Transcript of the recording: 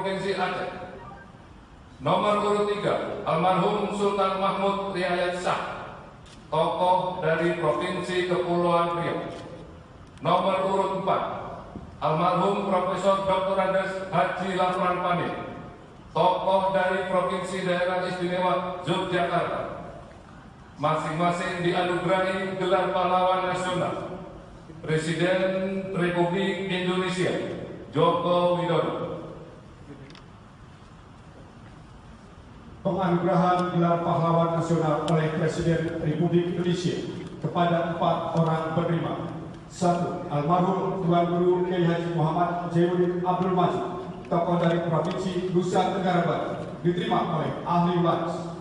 Provinsi Aceh. Nomor urut 3, almarhum Sultan Mahmud Riayat Shah, tokoh dari Provinsi Kepulauan Riau. Nomor urut 4, almarhum Profesor Dr. Andes Haji Lafran Pamit, tokoh dari Provinsi Daerah Istimewa Yogyakarta. Masing-masing dianugerahi gelar pahlawan nasional Presiden Republik Indonesia Joko Widodo. Penganugerahan gelar pahlawan nasional oleh Presiden Republik Indonesia kepada 4 orang penerima. 1. Almarhum Tuan Guru Kiai Haji Muhammad Zainuddin Abdul Majid, tokoh dari Provinsi Nusa Tenggara Barat, diterima oleh ahli waris.